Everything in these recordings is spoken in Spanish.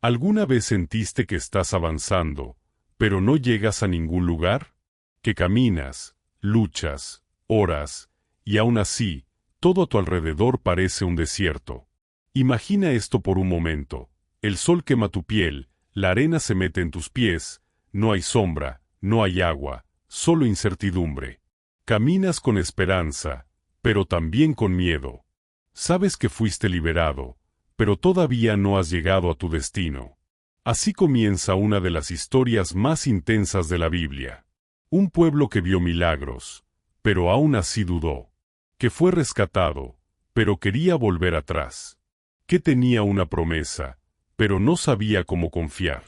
¿Alguna vez sentiste que estás avanzando, pero no llegas a ningún lugar? Que caminas, luchas, oras, y aún así, todo a tu alrededor parece un desierto. Imagina esto por un momento. El sol quema tu piel, la arena se mete en tus pies, no hay sombra, no hay agua, solo incertidumbre. Caminas con esperanza, pero también con miedo. Sabes que fuiste liberado, pero todavía no has llegado a tu destino. Así comienza una de las historias más intensas de la Biblia. Un pueblo que vio milagros, pero aún así dudó. Que fue rescatado, pero quería volver atrás. Que tenía una promesa, pero no sabía cómo confiar.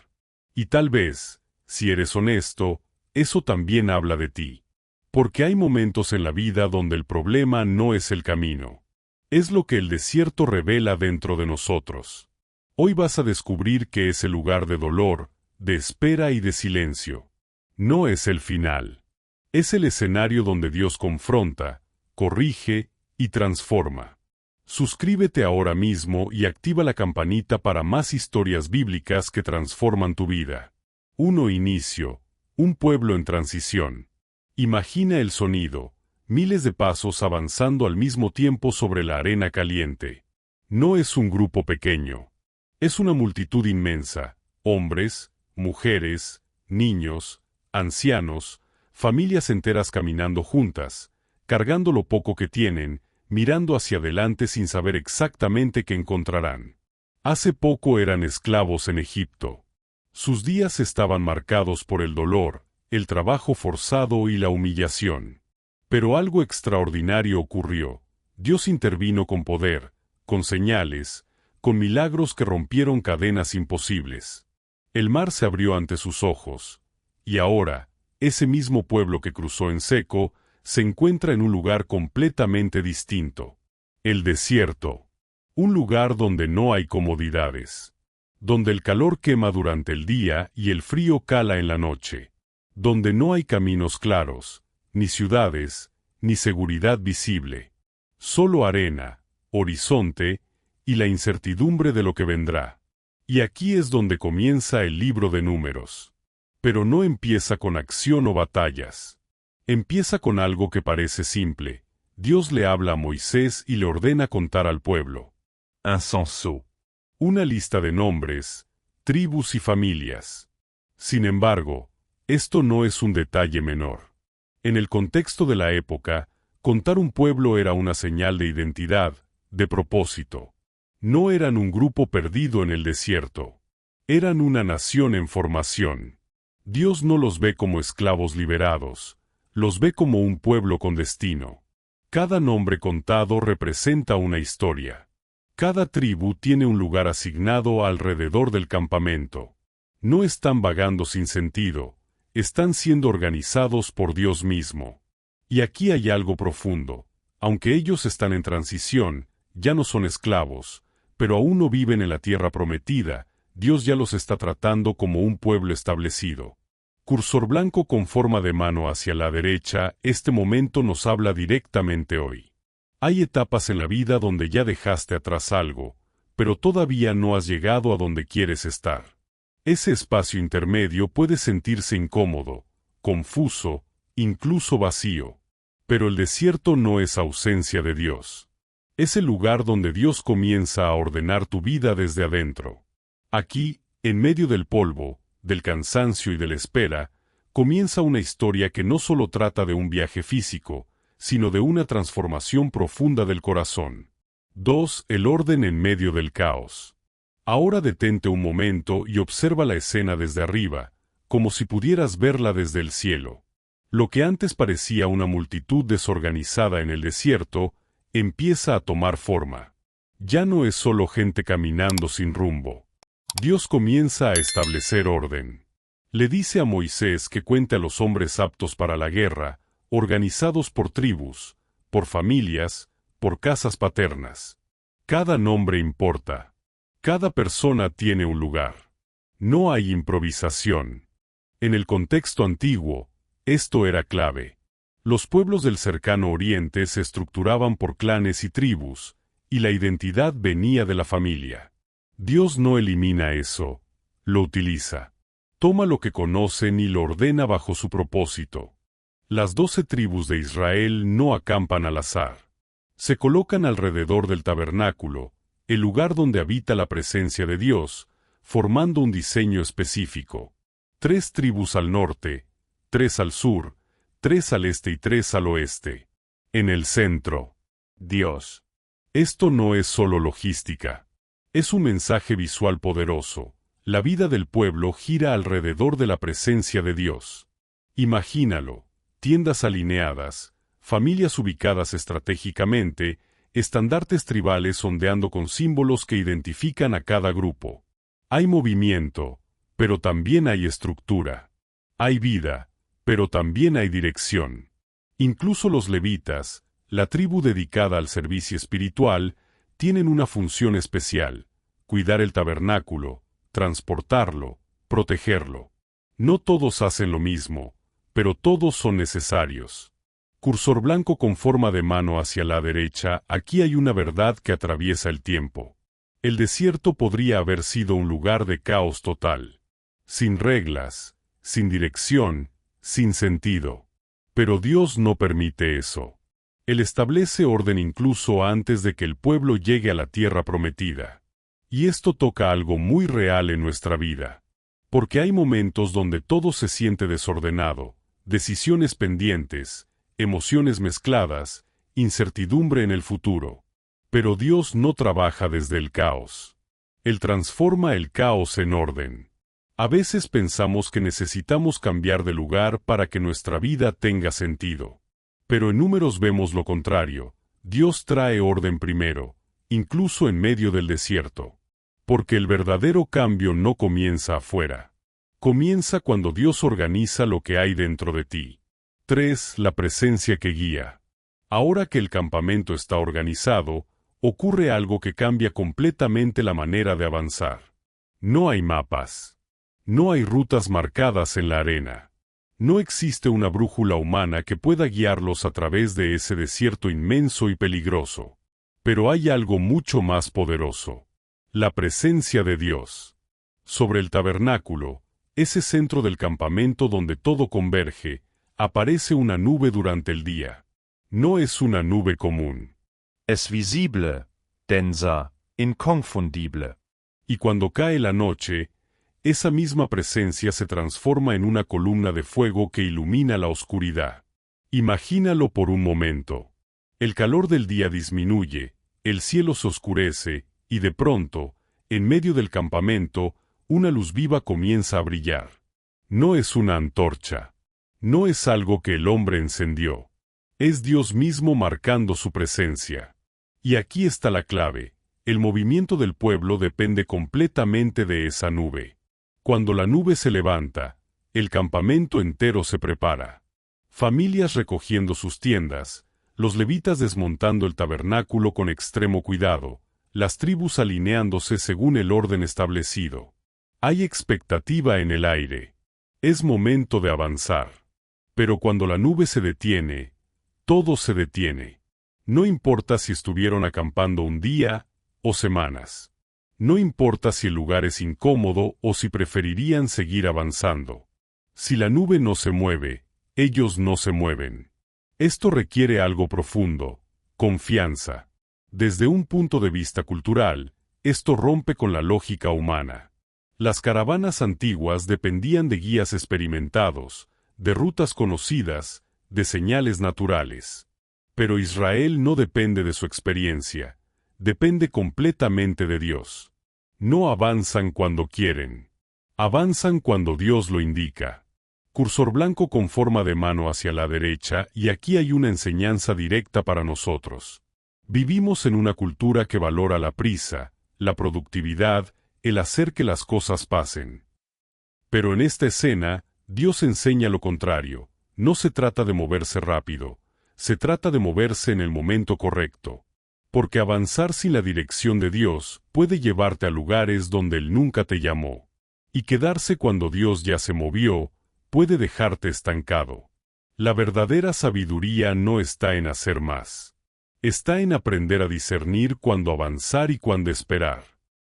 Y tal vez, si eres honesto, eso también habla de ti. Porque hay momentos en la vida donde el problema no es el camino. Es lo que el desierto revela dentro de nosotros. Hoy vas a descubrir que es el lugar de dolor, de espera y de silencio. No es el final. Es el escenario donde Dios confronta, corrige y transforma. Suscríbete ahora mismo y activa la campanita para más historias bíblicas que transforman tu vida. 1. Inicio. Un pueblo en transición. Imagina el sonido. Miles de pasos avanzando al mismo tiempo sobre la arena caliente. No es un grupo pequeño. Es una multitud inmensa. Hombres, mujeres, niños, ancianos, familias enteras caminando juntas, cargando lo poco que tienen, mirando hacia adelante sin saber exactamente qué encontrarán. Hace poco eran esclavos en Egipto. Sus días estaban marcados por el dolor, el trabajo forzado y la humillación. Pero algo extraordinario ocurrió. Dios intervino con poder, con señales, con milagros que rompieron cadenas imposibles. El mar se abrió ante sus ojos, y ahora, ese mismo pueblo que cruzó en seco, se encuentra en un lugar completamente distinto. El desierto. Un lugar donde no hay comodidades. Donde el calor quema durante el día y el frío cala en la noche. Donde no hay caminos claros, ni ciudades, ni seguridad visible. Solo arena, horizonte, y la incertidumbre de lo que vendrá. Y aquí es donde comienza el libro de Números. Pero no empieza con acción o batallas. Empieza con algo que parece simple. Dios le habla a Moisés y le ordena contar al pueblo. Un censo. Una lista de nombres, tribus y familias. Sin embargo, esto no es un detalle menor. En el contexto de la época, contar un pueblo era una señal de identidad, de propósito. No eran un grupo perdido en el desierto. Eran una nación en formación. Dios no los ve como esclavos liberados, los ve como un pueblo con destino. Cada nombre contado representa una historia. Cada tribu tiene un lugar asignado alrededor del campamento. No están vagando sin sentido, están siendo organizados por Dios mismo. Y aquí hay algo profundo. Aunque ellos están en transición, ya no son esclavos, pero aún no viven en la tierra prometida, Dios ya los está tratando como un pueblo establecido. Cursor blanco con forma de mano hacia la derecha, este momento nos habla directamente hoy. Hay etapas en la vida donde ya dejaste atrás algo, pero todavía no has llegado a donde quieres estar. Ese espacio intermedio puede sentirse incómodo, confuso, incluso vacío. Pero el desierto no es ausencia de Dios. Es el lugar donde Dios comienza a ordenar tu vida desde adentro. Aquí, en medio del polvo, del cansancio y de la espera, comienza una historia que no solo trata de un viaje físico, sino de una transformación profunda del corazón. 2. El orden en medio del caos. Ahora detente un momento y observa la escena desde arriba, como si pudieras verla desde el cielo. Lo que antes parecía una multitud desorganizada en el desierto, empieza a tomar forma. Ya no es solo gente caminando sin rumbo. Dios comienza a establecer orden. Le dice a Moisés que cuente a los hombres aptos para la guerra, organizados por tribus, por familias, por casas paternas. Cada nombre importa. Cada persona tiene un lugar. No hay improvisación. En el contexto antiguo, esto era clave. Los pueblos del cercano oriente se estructuraban por clanes y tribus, y la identidad venía de la familia. Dios no elimina eso, lo utiliza. Toma lo que conocen y lo ordena bajo su propósito. Las 12 tribus de Israel no acampan al azar. Se colocan alrededor del tabernáculo, el lugar donde habita la presencia de Dios, formando un diseño específico. 3 tribus al norte, 3 al sur, 3 al este y 3 al oeste. En el centro, Dios. Esto no es solo logística. Es un mensaje visual poderoso. La vida del pueblo gira alrededor de la presencia de Dios. Imagínalo. Tiendas alineadas, familias ubicadas estratégicamente, estandartes tribales ondeando con símbolos que identifican a cada grupo. Hay movimiento, pero también hay estructura. Hay vida, pero también hay dirección. Incluso los levitas, la tribu dedicada al servicio espiritual, tienen una función especial: cuidar el tabernáculo, transportarlo, protegerlo. No todos hacen lo mismo, pero todos son necesarios. Cursor blanco con forma de mano hacia la derecha, aquí hay una verdad que atraviesa el tiempo. El desierto podría haber sido un lugar de caos total. Sin reglas, sin dirección, sin sentido. Pero Dios no permite eso. Él establece orden incluso antes de que el pueblo llegue a la tierra prometida. Y esto toca algo muy real en nuestra vida. Porque hay momentos donde todo se siente desordenado. Decisiones pendientes, emociones mezcladas, incertidumbre en el futuro. Pero Dios no trabaja desde el caos. Él transforma el caos en orden. A veces pensamos que necesitamos cambiar de lugar para que nuestra vida tenga sentido. Pero en Números vemos lo contrario. Dios trae orden primero, incluso en medio del desierto. Porque el verdadero cambio no comienza afuera. Comienza cuando Dios organiza lo que hay dentro de ti. 3. La presencia que guía. Ahora que el campamento está organizado, ocurre algo que cambia completamente la manera de avanzar. No hay mapas. No hay rutas marcadas en la arena. No existe una brújula humana que pueda guiarlos a través de ese desierto inmenso y peligroso. Pero hay algo mucho más poderoso. La presencia de Dios. Sobre el tabernáculo, ese centro del campamento donde todo converge, aparece una nube durante el día. No es una nube común. Es visible, densa, inconfundible. Y cuando cae la noche, esa misma presencia se transforma en una columna de fuego que ilumina la oscuridad. Imagínalo por un momento. El calor del día disminuye, el cielo se oscurece, y de pronto, en medio del campamento, una luz viva comienza a brillar. No es una antorcha. No es algo que el hombre encendió. Es Dios mismo marcando su presencia. Y aquí está la clave. El movimiento del pueblo depende completamente de esa nube. Cuando la nube se levanta, el campamento entero se prepara. Familias recogiendo sus tiendas, los levitas desmontando el tabernáculo con extremo cuidado, las tribus alineándose según el orden establecido. Hay expectativa en el aire. Es momento de avanzar. Pero cuando la nube se detiene, todo se detiene. No importa si estuvieron acampando un día o semanas. No importa si el lugar es incómodo o si preferirían seguir avanzando. Si la nube no se mueve, ellos no se mueven. Esto requiere algo profundo: confianza. Desde un punto de vista cultural, esto rompe con la lógica humana. Las caravanas antiguas dependían de guías experimentados, de rutas conocidas, de señales naturales. Pero Israel no depende de su experiencia, depende completamente de Dios. No avanzan cuando quieren. Avanzan cuando Dios lo indica. Cursor blanco con forma de mano hacia la derecha, y aquí hay una enseñanza directa para nosotros. Vivimos en una cultura que valora la prisa, la productividad, el hacer que las cosas pasen. Pero en esta escena, Dios enseña lo contrario. No se trata de moverse rápido, se trata de moverse en el momento correcto. Porque avanzar sin la dirección de Dios puede llevarte a lugares donde Él nunca te llamó. Y quedarse cuando Dios ya se movió, puede dejarte estancado. La verdadera sabiduría no está en hacer más. Está en aprender a discernir cuándo avanzar y cuándo esperar.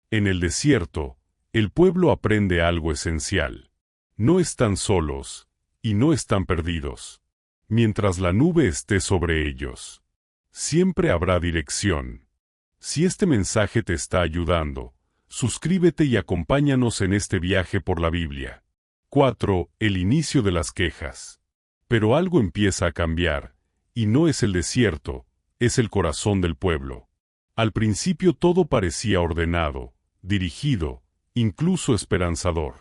En el desierto, el pueblo aprende algo esencial. No están solos, y no están perdidos. Mientras la nube esté sobre ellos, siempre habrá dirección. Si este mensaje te está ayudando, suscríbete y acompáñanos en este viaje por la Biblia. 4. El inicio de las quejas. Pero algo empieza a cambiar, y no es el desierto, es el corazón del pueblo. Al principio todo parecía ordenado, dirigido, incluso esperanzador.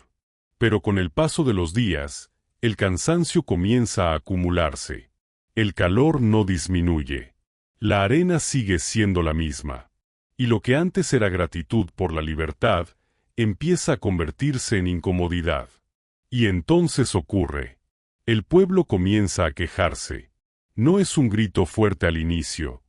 Pero con el paso de los días, el cansancio comienza a acumularse. El calor no disminuye. La arena sigue siendo la misma. Y lo que antes era gratitud por la libertad, empieza a convertirse en incomodidad. Y entonces ocurre. El pueblo comienza a quejarse. No es un grito fuerte al inicio,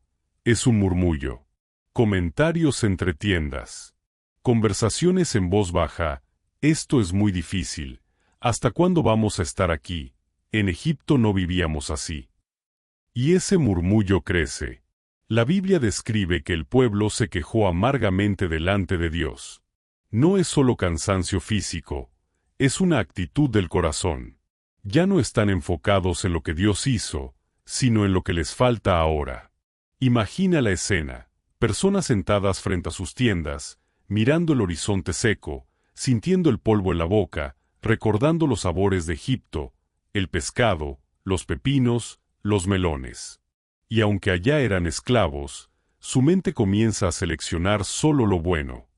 es un murmullo. Comentarios entre tiendas. Conversaciones en voz baja. Esto es muy difícil. ¿Hasta cuándo vamos a estar aquí? En Egipto no vivíamos así. Y ese murmullo crece. La Biblia describe que el pueblo se quejó amargamente delante de Dios. No es solo cansancio físico, es una actitud del corazón. Ya no están enfocados en lo que Dios hizo, sino en lo que les falta ahora. Imagina la escena, personas sentadas frente a sus tiendas, mirando el horizonte seco, sintiendo el polvo en la boca, recordando los sabores de Egipto, el pescado, los pepinos, los melones. Y aunque allá eran esclavos, su mente comienza a seleccionar solo lo bueno.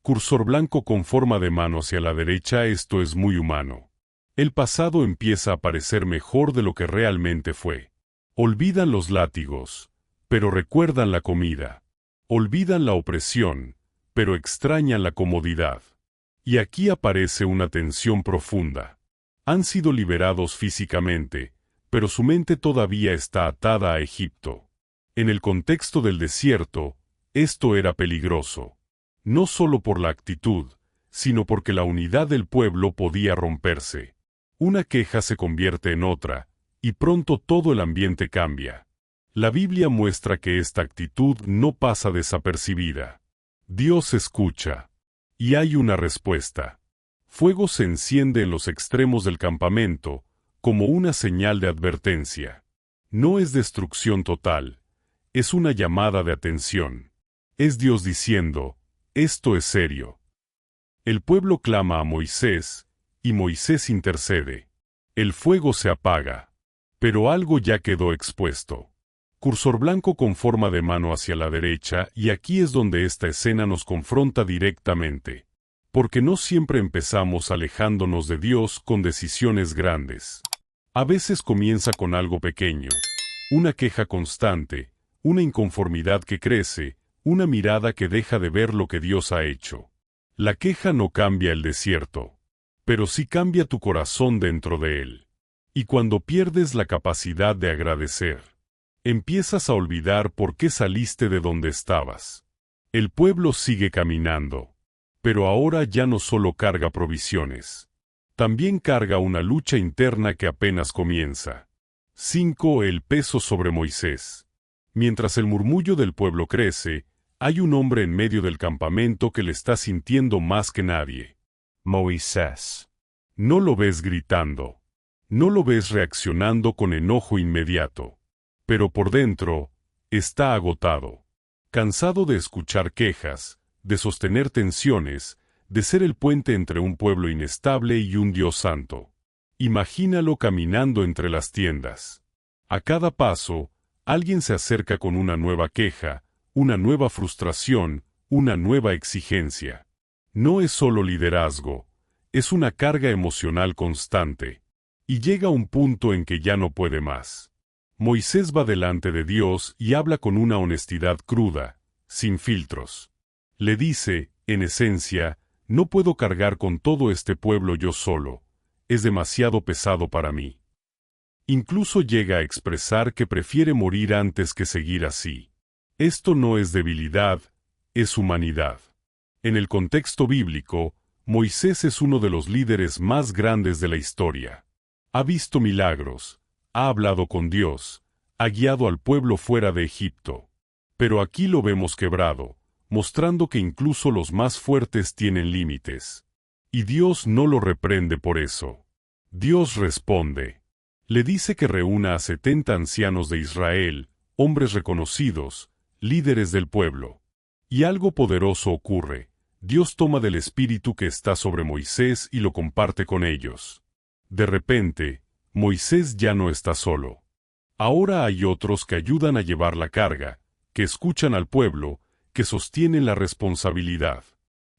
Cursor blanco con forma de mano hacia la derecha. Esto es muy humano. El pasado empieza a parecer mejor de lo que realmente fue. Olvidan los látigos, pero recuerdan la comida. Olvidan la opresión, pero extrañan la comodidad. Y aquí aparece una tensión profunda. Han sido liberados físicamente, pero su mente todavía está atada a Egipto. En el contexto del desierto, esto era peligroso. No solo por la actitud, sino porque la unidad del pueblo podía romperse. Una queja se convierte en otra, y pronto todo el ambiente cambia. La Biblia muestra que esta actitud no pasa desapercibida. Dios escucha. Y hay una respuesta. Fuego se enciende en los extremos del campamento, como una señal de advertencia. No es destrucción total, es una llamada de atención. Es Dios diciendo, esto es serio. El pueblo clama a Moisés, y Moisés intercede. El fuego se apaga. Pero algo ya quedó expuesto. Cursor blanco con forma de mano hacia la derecha, y aquí es donde esta escena nos confronta directamente. Porque no siempre empezamos alejándonos de Dios con decisiones grandes. A veces comienza con algo pequeño, una queja constante, una inconformidad que crece, una mirada que deja de ver lo que Dios ha hecho. La queja no cambia el desierto, pero sí cambia tu corazón dentro de él. Y cuando pierdes la capacidad de agradecer, empiezas a olvidar por qué saliste de donde estabas. El pueblo sigue caminando, pero ahora ya no solo carga provisiones. También carga una lucha interna que apenas comienza. 5. El peso sobre Moisés. Mientras el murmullo del pueblo crece, hay un hombre en medio del campamento que le está sintiendo más que nadie. Moisés. No lo ves gritando. No lo ves reaccionando con enojo inmediato. Pero por dentro, está agotado. Cansado de escuchar quejas, de sostener tensiones, de ser el puente entre un pueblo inestable y un Dios santo. Imagínalo caminando entre las tiendas. A cada paso, alguien se acerca con una nueva queja, una nueva frustración, una nueva exigencia. No es solo liderazgo, es una carga emocional constante. Y llega un punto en que ya no puede más. Moisés va delante de Dios y habla con una honestidad cruda, sin filtros. Le dice, en esencia, no puedo cargar con todo este pueblo yo solo, es demasiado pesado para mí. Incluso llega a expresar que prefiere morir antes que seguir así. Esto no es debilidad, es humanidad. En el contexto bíblico, Moisés es uno de los líderes más grandes de la historia. Ha visto milagros, ha hablado con Dios, ha guiado al pueblo fuera de Egipto. Pero aquí lo vemos quebrado, mostrando que incluso los más fuertes tienen límites. Y Dios no lo reprende por eso. Dios responde. Le dice que reúna a 70 ancianos de Israel, hombres reconocidos, líderes del pueblo. Y algo poderoso ocurre. Dios toma del espíritu que está sobre Moisés y lo comparte con ellos. De repente, Moisés ya no está solo. Ahora hay otros que ayudan a llevar la carga, que escuchan al pueblo, que sostienen la responsabilidad.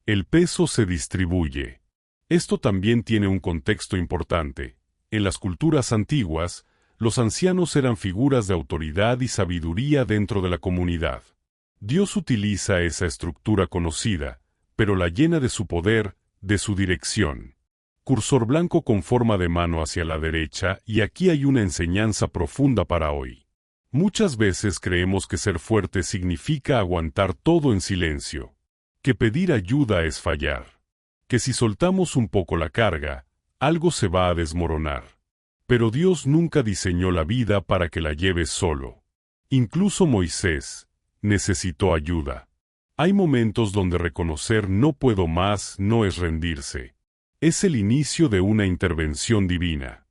El peso se distribuye. Esto también tiene un contexto importante. En las culturas antiguas, los ancianos eran figuras de autoridad y sabiduría dentro de la comunidad. Dios utiliza esa estructura conocida, pero la llena de su poder, de su dirección. Cursor blanco con forma de mano hacia la derecha, y aquí hay una enseñanza profunda para hoy. Muchas veces creemos que ser fuerte significa aguantar todo en silencio, que pedir ayuda es fallar, que si soltamos un poco la carga, algo se va a desmoronar. Pero Dios nunca diseñó la vida para que la lleves solo. Incluso Moisés necesitó ayuda. Hay momentos donde reconocer no puedo más no es rendirse. Es el inicio de una intervención divina.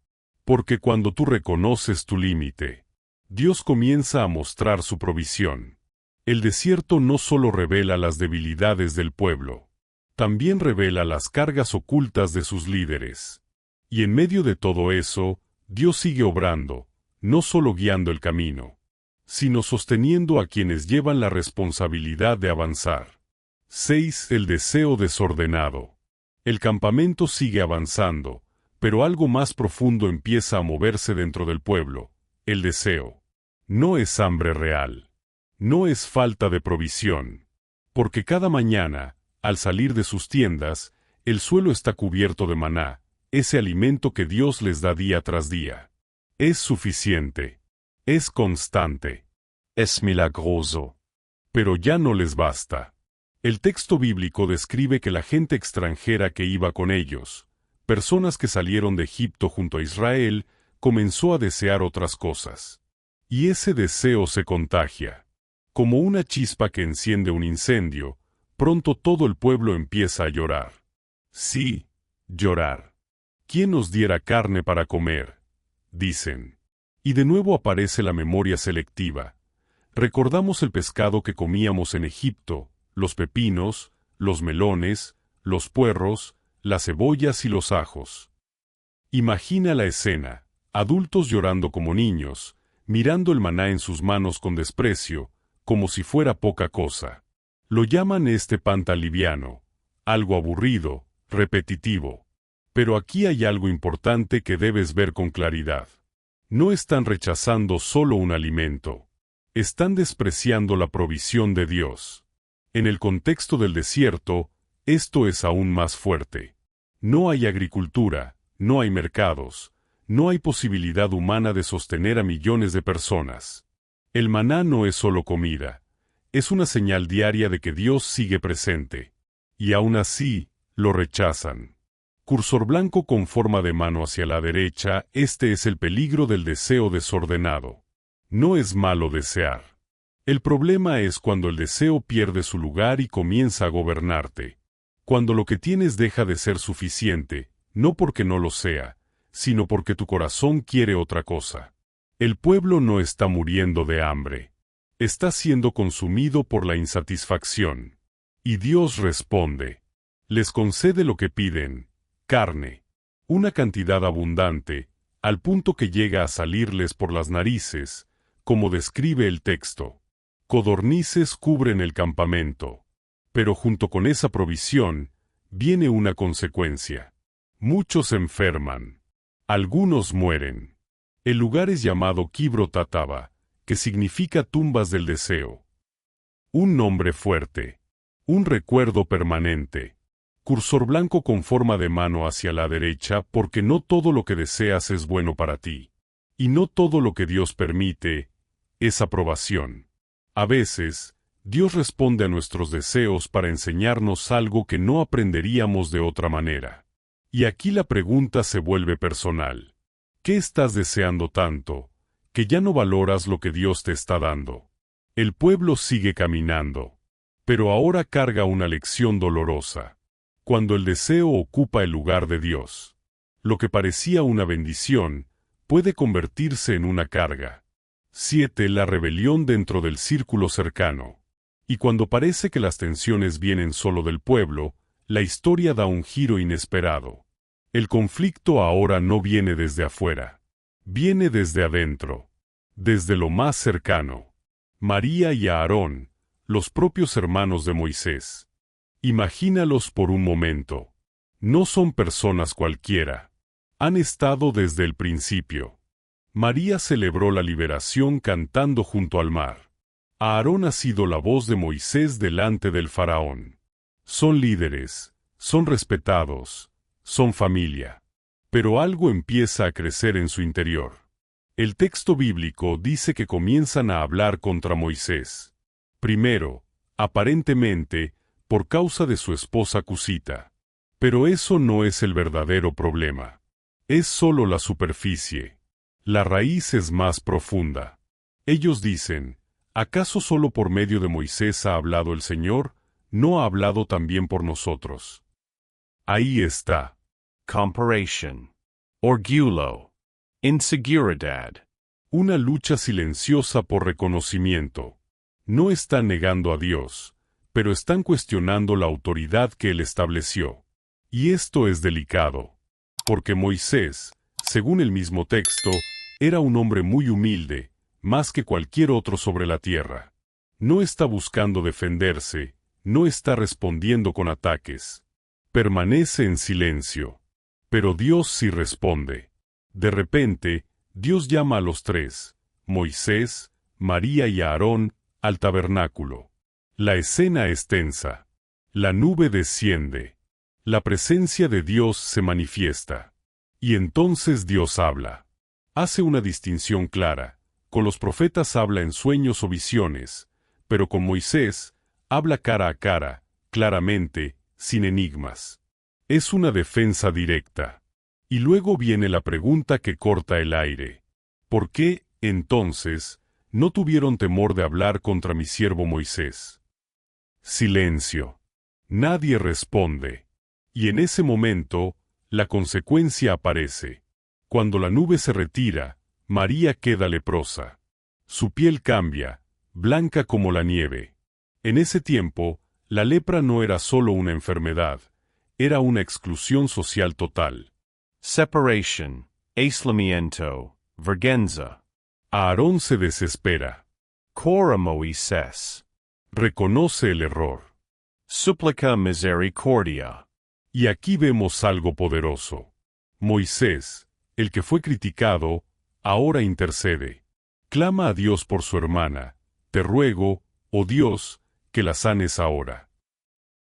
Porque cuando tú reconoces tu límite, Dios comienza a mostrar su provisión. El desierto no solo revela las debilidades del pueblo, también revela las cargas ocultas de sus líderes. Y en medio de todo eso, Dios sigue obrando, no solo guiando el camino, sino sosteniendo a quienes llevan la responsabilidad de avanzar. 6. El deseo desordenado. El campamento sigue avanzando, pero algo más profundo empieza a moverse dentro del pueblo, el deseo. No es hambre real. No es falta de provisión. Porque cada mañana, al salir de sus tiendas, el suelo está cubierto de maná, ese alimento que Dios les da día tras día. Es suficiente. Es constante. Es milagroso. Pero ya no les basta. El texto bíblico describe que la gente extranjera que iba con ellos, personas que salieron de Egipto junto a Israel, comenzó a desear otras cosas. Y ese deseo se contagia. Como una chispa que enciende un incendio, pronto todo el pueblo empieza a llorar. Sí, llorar. ¿Quién nos diera carne para comer? Dicen. Y de nuevo aparece la memoria selectiva. Recordamos el pescado que comíamos en Egipto, los pepinos, los melones, los puerros, las cebollas y los ajos. Imagina la escena, adultos llorando como niños, mirando el maná en sus manos con desprecio, como si fuera poca cosa. Lo llaman este pan tan liviano, algo aburrido, repetitivo. Pero aquí hay algo importante que debes ver con claridad. No están rechazando solo un alimento. Están despreciando la provisión de Dios. En el contexto del desierto, esto es aún más fuerte. No hay agricultura, no hay mercados, no hay posibilidad humana de sostener a millones de personas. El maná no es solo comida, es una señal diaria de que Dios sigue presente. Y aún así, lo rechazan. Cursor blanco con forma de mano hacia la derecha, este es el peligro del deseo desordenado. No es malo desear. El problema es cuando el deseo pierde su lugar y comienza a gobernarte. Cuando lo que tienes deja de ser suficiente, no porque no lo sea, sino porque tu corazón quiere otra cosa. El pueblo no está muriendo de hambre. Está siendo consumido por la insatisfacción. Y Dios responde. Les concede lo que piden, carne. Una cantidad abundante, al punto que llega a salirles por las narices, como describe el texto. Codornices cubren el campamento. Pero junto con esa provisión, viene una consecuencia. Muchos enferman. Algunos mueren. El lugar es llamado Kibro Tataba, que significa tumbas del deseo. Un nombre fuerte. Un recuerdo permanente. Cursor blanco con forma de mano hacia la derecha porque no todo lo que deseas es bueno para ti. Y no todo lo que Dios permite es aprobación. A veces, Dios responde a nuestros deseos para enseñarnos algo que no aprenderíamos de otra manera. Y aquí la pregunta se vuelve personal. ¿Qué estás deseando tanto, que ya no valoras lo que Dios te está dando? El pueblo sigue caminando. Pero ahora carga una lección dolorosa. Cuando el deseo ocupa el lugar de Dios, lo que parecía una bendición puede convertirse en una carga. 7. La rebelión dentro del círculo cercano. Y cuando parece que las tensiones vienen solo del pueblo, la historia da un giro inesperado. El conflicto ahora no viene desde afuera. Viene desde adentro. Desde lo más cercano. María y Aarón, los propios hermanos de Moisés. Imagínalos por un momento. No son personas cualquiera. Han estado desde el principio. María celebró la liberación cantando junto al mar. Aarón ha sido la voz de Moisés delante del faraón. Son líderes, son respetados, son familia. Pero algo empieza a crecer en su interior. El texto bíblico dice que comienzan a hablar contra Moisés. Primero, aparentemente, por causa de su esposa Cusita. Pero eso no es el verdadero problema. Es solo la superficie. La raíz es más profunda. Ellos dicen, ¿acaso solo por medio de Moisés ha hablado el Señor? ¿No ha hablado también por nosotros? Ahí está. Comparation. Orgullo. Inseguridad. Una lucha silenciosa por reconocimiento. No están negando a Dios, pero están cuestionando la autoridad que Él estableció. Y esto es delicado, porque Moisés, según el mismo texto, era un hombre muy humilde, más que cualquier otro sobre la tierra. No está buscando defenderse, no está respondiendo con ataques. Permanece en silencio. Pero Dios sí responde. De repente, Dios llama a los tres, Moisés, María y Aarón, al tabernáculo. La escena es tensa. La nube desciende. La presencia de Dios se manifiesta. Y entonces Dios habla. Hace una distinción clara. Con los profetas habla en sueños o visiones, pero con Moisés habla cara a cara, claramente, sin enigmas. Es una defensa directa. Y luego viene la pregunta que corta el aire. ¿Por qué, entonces, no tuvieron temor de hablar contra mi siervo Moisés? Silencio. Nadie responde. Y en ese momento, la consecuencia aparece. Cuando la nube se retira, María queda leprosa. Su piel cambia, blanca como la nieve. En ese tiempo, la lepra no era solo una enfermedad, era una exclusión social total. Separation. Aislamiento. Vergüenza. Aarón se desespera. Cora Moisés. Reconoce el error. Súplica misericordia. Y aquí vemos algo poderoso. Moisés, el que fue criticado, ahora intercede. Clama a Dios por su hermana. Te ruego, oh Dios, que la sanes ahora.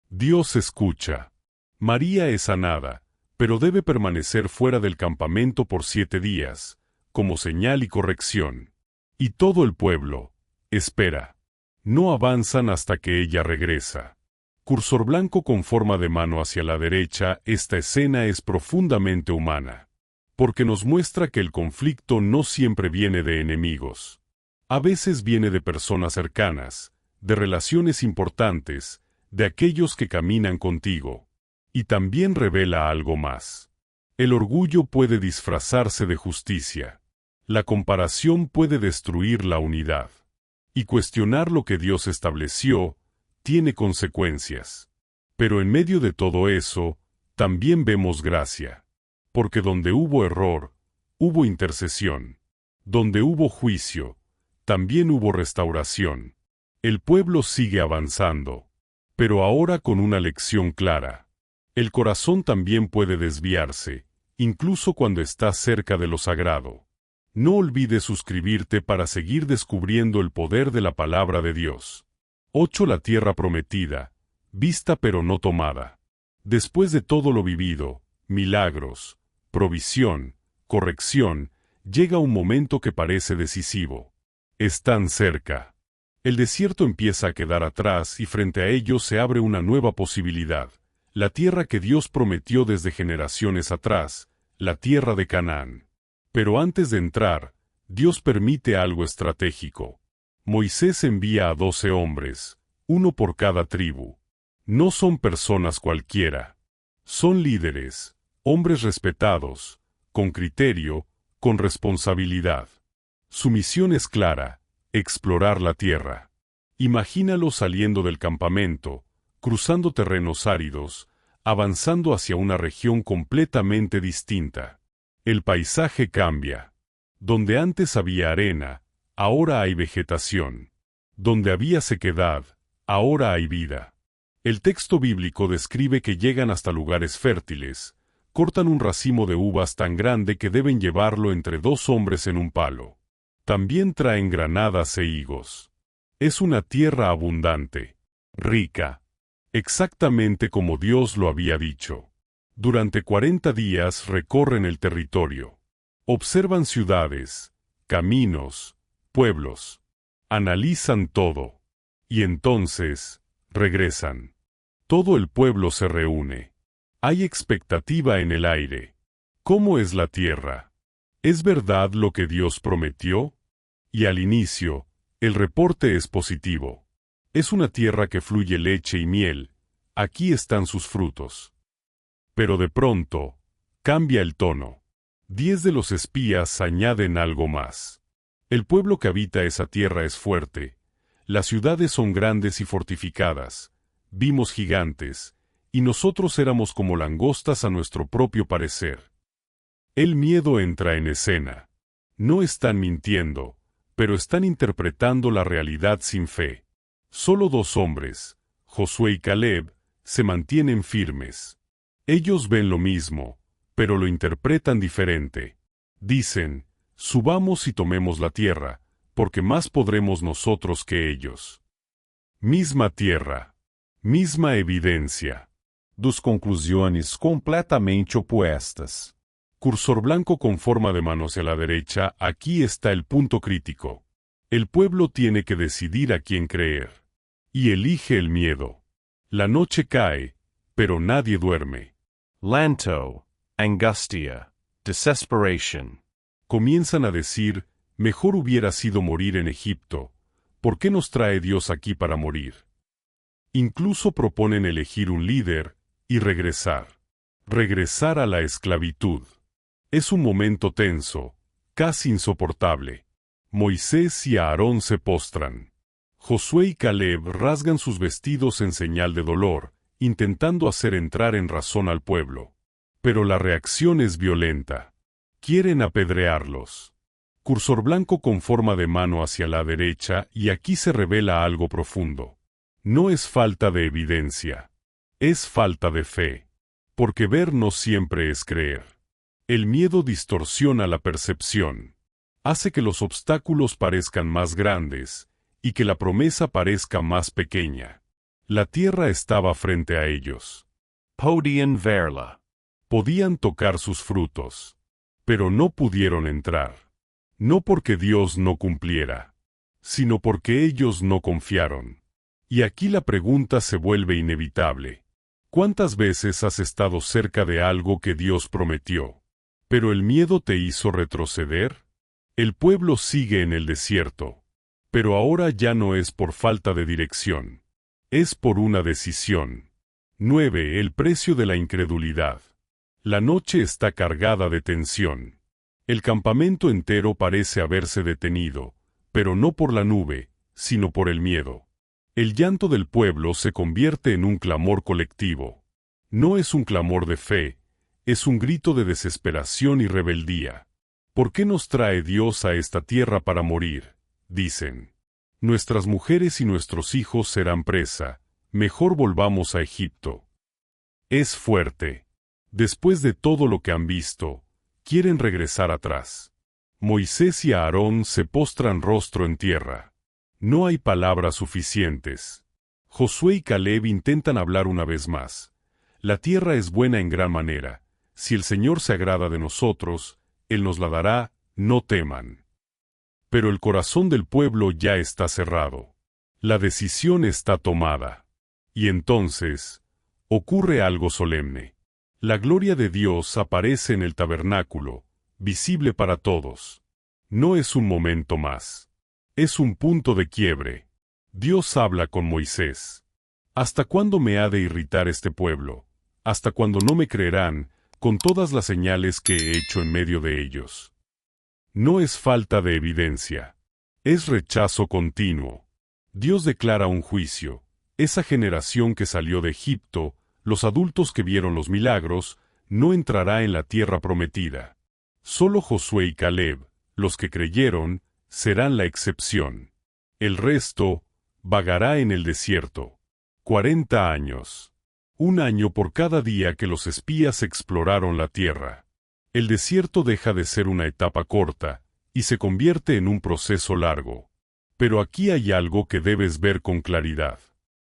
Dios escucha. María es sanada, pero debe permanecer fuera del campamento por 7 días, como señal y corrección. Y todo el pueblo espera. No avanzan hasta que ella regresa. Cursor blanco con forma de mano hacia la derecha, esta escena es profundamente humana. Porque nos muestra que el conflicto no siempre viene de enemigos. A veces viene de personas cercanas, de relaciones importantes, de aquellos que caminan contigo. Y también revela algo más. El orgullo puede disfrazarse de justicia. La comparación puede destruir la unidad. Y cuestionar lo que Dios estableció tiene consecuencias. Pero en medio de todo eso, también vemos gracia. Porque donde hubo error, hubo intercesión. Donde hubo juicio, también hubo restauración. El pueblo sigue avanzando, pero ahora con una lección clara. El corazón también puede desviarse, incluso cuando está cerca de lo sagrado. No olvides suscribirte para seguir descubriendo el poder de la palabra de Dios. 8. La tierra prometida, vista pero no tomada. Después de todo lo vivido, milagros, provisión, corrección, llega un momento que parece decisivo. Están cerca. El desierto empieza a quedar atrás y frente a ellos se abre una nueva posibilidad. La tierra que Dios prometió desde generaciones atrás, la tierra de Canaán. Pero antes de entrar, Dios permite algo estratégico. Moisés envía a 12 hombres, uno por cada tribu. No son personas cualquiera. Son líderes, hombres respetados, con criterio, con responsabilidad. Su misión es clara: explorar la tierra. Imagínalo saliendo del campamento, cruzando terrenos áridos, avanzando hacia una región completamente distinta. El paisaje cambia. Donde antes había arena, ahora hay vegetación. Donde había sequedad, ahora hay vida. El texto bíblico describe que llegan hasta lugares fértiles, cortan un racimo de uvas tan grande que deben llevarlo entre 2 hombres en un palo. También traen granadas e higos. Es una tierra abundante, rica, exactamente como Dios lo había dicho. Durante 40 días recorren el territorio. Observan ciudades, caminos, pueblos. Analizan todo. Y entonces, regresan. Todo el pueblo se reúne. Hay expectativa en el aire. ¿Cómo es la tierra? ¿Es verdad lo que Dios prometió? Y al inicio, el reporte es positivo. Es una tierra que fluye leche y miel. Aquí están sus frutos. Pero de pronto, cambia el tono. 10 de los espías añaden algo más. El pueblo que habita esa tierra es fuerte. Las ciudades son grandes y fortificadas. Vimos gigantes, y nosotros éramos como langostas a nuestro propio parecer. El miedo entra en escena. No están mintiendo, pero están interpretando la realidad sin fe. Solo 2 hombres, Josué y Caleb, se mantienen firmes. Ellos ven lo mismo, pero lo interpretan diferente. Dicen: subamos y tomemos la tierra, porque más podremos nosotros que ellos. Misma tierra, misma evidencia. 2 conclusões completamente opostas. Cursor blanco con forma de mano hacia la derecha, aquí está el punto crítico. El pueblo tiene que decidir a quién creer. Y elige el miedo. La noche cae, pero nadie duerme. Lanto, angustia, desesperation. Comienzan a decir: mejor hubiera sido morir en Egipto. ¿Por qué nos trae Dios aquí para morir? Incluso proponen elegir un líder y regresar. Regresar a la esclavitud. Es un momento tenso, casi insoportable. Moisés y Aarón se postran. Josué y Caleb rasgan sus vestidos en señal de dolor, intentando hacer entrar en razón al pueblo. Pero la reacción es violenta. Quieren apedrearlos. Cursor blanco con forma de mano hacia la derecha, y aquí se revela algo profundo. No es falta de evidencia. Es falta de fe. Porque ver no siempre es creer. El miedo distorsiona la percepción. Hace que los obstáculos parezcan más grandes, y que la promesa parezca más pequeña. La tierra estaba frente a ellos. Podían verla. Podían tocar sus frutos. Pero no pudieron entrar. No porque Dios no cumpliera, sino porque ellos no confiaron. Y aquí la pregunta se vuelve inevitable. ¿Cuántas veces has estado cerca de algo que Dios prometió, pero el miedo te hizo retroceder? El pueblo sigue en el desierto, pero ahora ya no es por falta de dirección. Es por una decisión. 9. El precio de la incredulidad. La noche está cargada de tensión. El campamento entero parece haberse detenido, pero no por la nube, sino por el miedo. El llanto del pueblo se convierte en un clamor colectivo. No es un clamor de fe, es un grito de desesperación y rebeldía. ¿Por qué nos trae Dios a esta tierra para morir?, dicen. Nuestras mujeres y nuestros hijos serán presa, mejor volvamos a Egipto. Es fuerte. Después de todo lo que han visto, quieren regresar atrás. Moisés y Aarón se postran rostro en tierra. No hay palabras suficientes. Josué y Caleb intentan hablar una vez más. La tierra es buena en gran manera. Si el Señor se agrada de nosotros, Él nos la dará, no teman. Pero el corazón del pueblo ya está cerrado. La decisión está tomada. Y entonces, ocurre algo solemne. La gloria de Dios aparece en el tabernáculo, visible para todos. No es un momento más. Es un punto de quiebre. Dios habla con Moisés. ¿Hasta cuándo me ha de irritar este pueblo? ¿Hasta cuándo no me creerán, con todas las señales que he hecho en medio de ellos? No es falta de evidencia. Es rechazo continuo. Dios declara un juicio. Esa generación que salió de Egipto, los adultos que vieron los milagros, no entrará en la tierra prometida. Solo Josué y Caleb, los que creyeron, serán la excepción. El resto vagará en el desierto. 40 años. 1 año por cada día que los espías exploraron la tierra. El desierto deja de ser una etapa corta y se convierte en un proceso largo. Pero aquí hay algo que debes ver con claridad.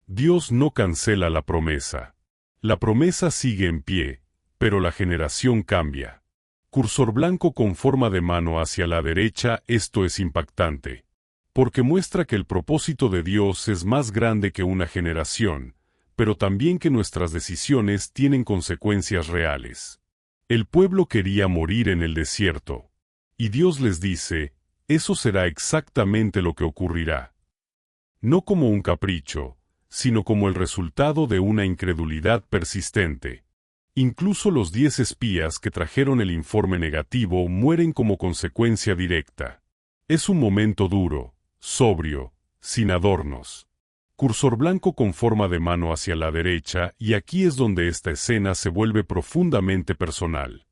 Dios no cancela la promesa. La promesa sigue en pie, pero la generación cambia. Cursor blanco con forma de mano hacia la derecha, esto es impactante. Porque muestra que el propósito de Dios es más grande que una generación, pero también que nuestras decisiones tienen consecuencias reales. El pueblo quería morir en el desierto. Y Dios les dice, eso será exactamente lo que ocurrirá. No como un capricho, sino como el resultado de una incredulidad persistente. Incluso los 10 espías que trajeron el informe negativo mueren como consecuencia directa. Es un momento duro, sobrio, sin adornos. Cursor blanco con forma de mano hacia la derecha, y aquí es donde esta escena se vuelve profundamente personal.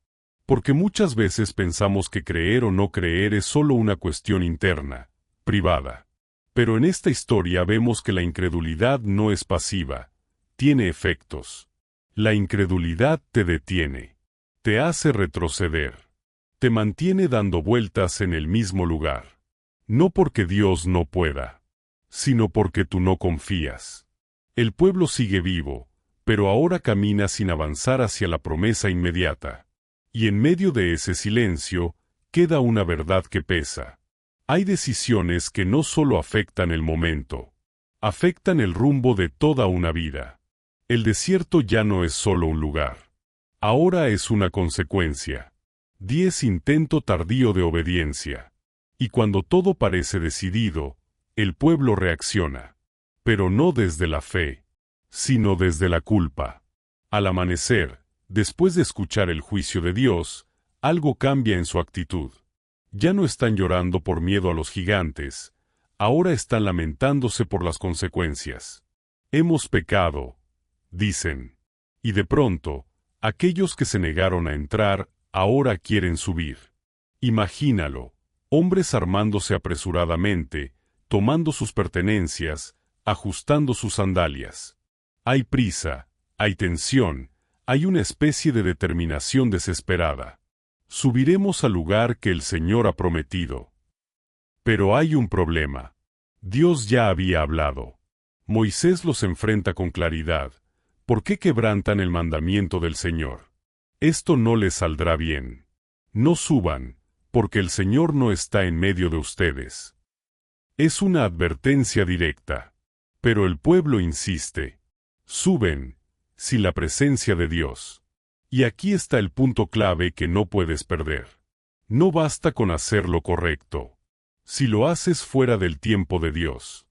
Porque muchas veces pensamos que creer o no creer es solo una cuestión interna, privada. Pero en esta historia vemos que la incredulidad no es pasiva, tiene efectos. La incredulidad te detiene, te hace retroceder, te mantiene dando vueltas en el mismo lugar. No porque Dios no pueda, sino porque tú no confías. El pueblo sigue vivo, pero ahora camina sin avanzar hacia la promesa inmediata. Y en medio de ese silencio, queda una verdad que pesa. Hay decisiones que no solo afectan el momento, afectan el rumbo de toda una vida. El desierto ya no es solo un lugar. Ahora es una consecuencia. 10 intento tardío de obediencia. Y cuando todo parece decidido, el pueblo reacciona. Pero no desde la fe, sino desde la culpa. Al amanecer, después de escuchar el juicio de Dios, algo cambia en su actitud. Ya no están llorando por miedo a los gigantes, ahora están lamentándose por las consecuencias. Hemos pecado, dicen. Y de pronto, aquellos que se negaron a entrar, ahora quieren subir. Imagínalo, hombres armándose apresuradamente, tomando sus pertenencias, ajustando sus sandalias. Hay prisa, hay tensión, hay una especie de determinación desesperada. Subiremos al lugar que el Señor ha prometido. Pero hay un problema. Dios ya había hablado. Moisés los enfrenta con claridad. ¿Por qué quebrantan el mandamiento del Señor? Esto no les saldrá bien. No suban, porque el Señor no está en medio de ustedes. Es una advertencia directa. Pero el pueblo insiste. Suben, sin la presencia de Dios. Y aquí está el punto clave que no puedes perder. No basta con hacer lo correcto. Si lo haces fuera del tiempo de Dios.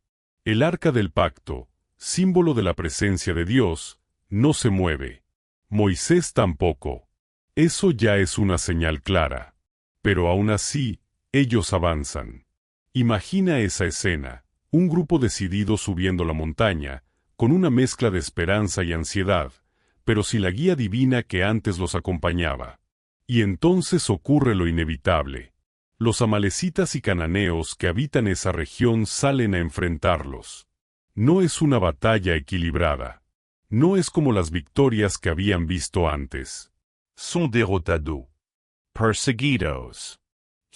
El arca del pacto, símbolo de la presencia de Dios, no se mueve. Moisés tampoco. Eso ya es una señal clara. Pero aún así, ellos avanzan. Imagina esa escena, un grupo decidido subiendo la montaña, con una mezcla de esperanza y ansiedad, pero sin la guía divina que antes los acompañaba. Y entonces ocurre lo inevitable. Los amalecitas y cananeos que habitan esa región salen a enfrentarlos. No es una batalla equilibrada. No es como las victorias que habían visto antes. Son derrotados, perseguidos,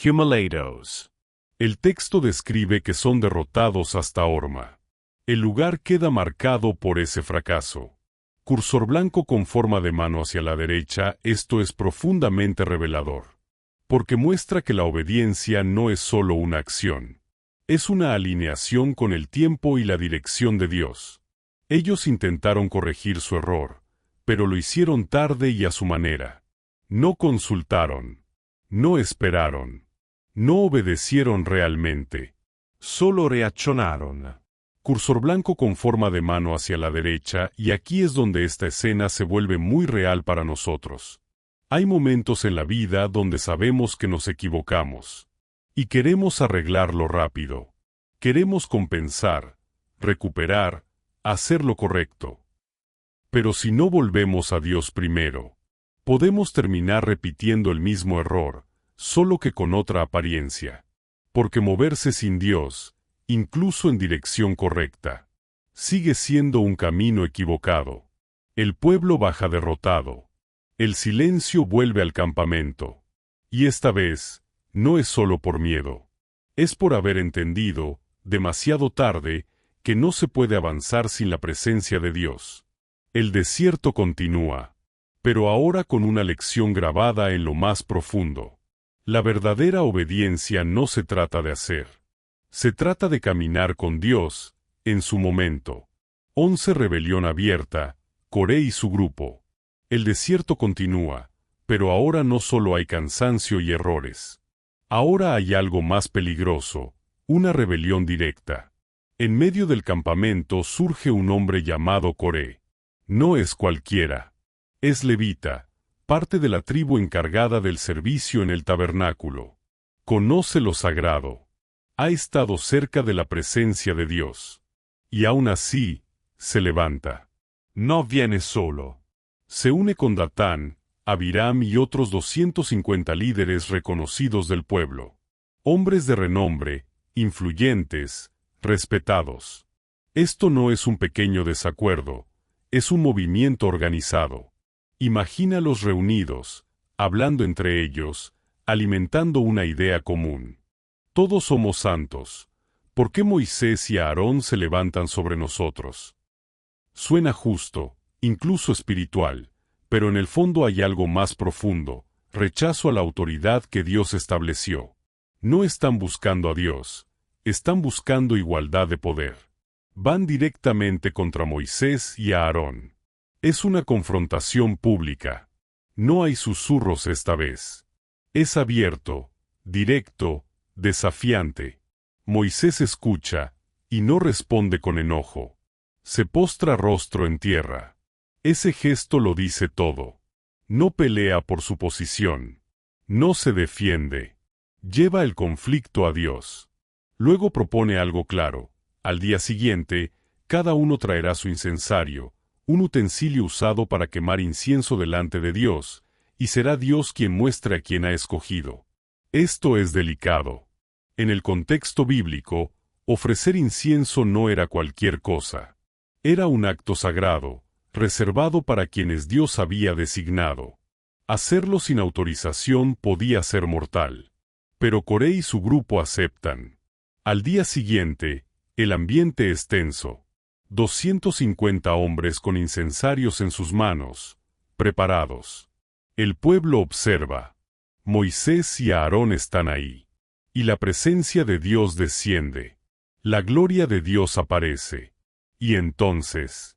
humiliados. El texto describe que son derrotados hasta Horma. El lugar queda marcado por ese fracaso. Cursor blanco con forma de mano hacia la derecha, esto es profundamente revelador. Porque muestra que la obediencia no es solo una acción. Es una alineación con el tiempo y la dirección de Dios. Ellos intentaron corregir su error, pero lo hicieron tarde y a su manera. No consultaron. No esperaron. No obedecieron realmente. Solo reaccionaron. Cursor blanco con forma de mano hacia la derecha, y aquí es donde esta escena se vuelve muy real para nosotros. Hay momentos en la vida donde sabemos que nos equivocamos. Y queremos arreglarlo rápido. Queremos compensar, recuperar, hacer lo correcto. Pero si no volvemos a Dios primero, podemos terminar repitiendo el mismo error, solo que con otra apariencia. Porque moverse sin Dios, incluso en dirección correcta, sigue siendo un camino equivocado. El pueblo baja derrotado. El silencio vuelve al campamento. Y esta vez, no es solo por miedo. Es por haber entendido, demasiado tarde, que no se puede avanzar sin la presencia de Dios. El desierto continúa, pero ahora con una lección grabada en lo más profundo. La verdadera obediencia no se trata de hacer. Se trata de caminar con Dios, en su momento. 11 Rebelión abierta, Coré y su grupo. El desierto continúa, pero ahora no solo hay cansancio y errores. Ahora hay algo más peligroso, una rebelión directa. En medio del campamento surge un hombre llamado Coré. No es cualquiera. Es levita, parte de la tribu encargada del servicio en el tabernáculo. Conoce lo sagrado. Ha estado cerca de la presencia de Dios. Y aún así, se levanta. No viene solo. Se une con Datán, Abiram y otros 250 líderes reconocidos del pueblo. Hombres de renombre, influyentes, respetados. Esto no es un pequeño desacuerdo, es un movimiento organizado. Imagínalos reunidos, hablando entre ellos, alimentando una idea común. Todos somos santos. ¿Por qué Moisés y Aarón se levantan sobre nosotros? Suena justo, incluso espiritual, pero en el fondo hay algo más profundo, rechazo a la autoridad que Dios estableció. No están buscando a Dios, están buscando igualdad de poder. Van directamente contra Moisés y Aarón. Es una confrontación pública. No hay susurros esta vez. Es abierto, directo, desafiante. Moisés escucha, y no responde con enojo. Se postra rostro en tierra. Ese gesto lo dice todo. No pelea por su posición. No se defiende. Lleva el conflicto a Dios. Luego propone algo claro. Al día siguiente, cada uno traerá su incensario, un utensilio usado para quemar incienso delante de Dios, y será Dios quien muestre a quien ha escogido. Esto es delicado. En el contexto bíblico, ofrecer incienso no era cualquier cosa. Era un acto sagrado, reservado para quienes Dios había designado. Hacerlo sin autorización podía ser mortal. Pero Coré y su grupo aceptan. Al día siguiente, el ambiente es tenso. 250 hombres con incensarios en sus manos, preparados. El pueblo observa. Moisés y Aarón están ahí. Y la presencia de Dios desciende. La gloria de Dios aparece. Y entonces,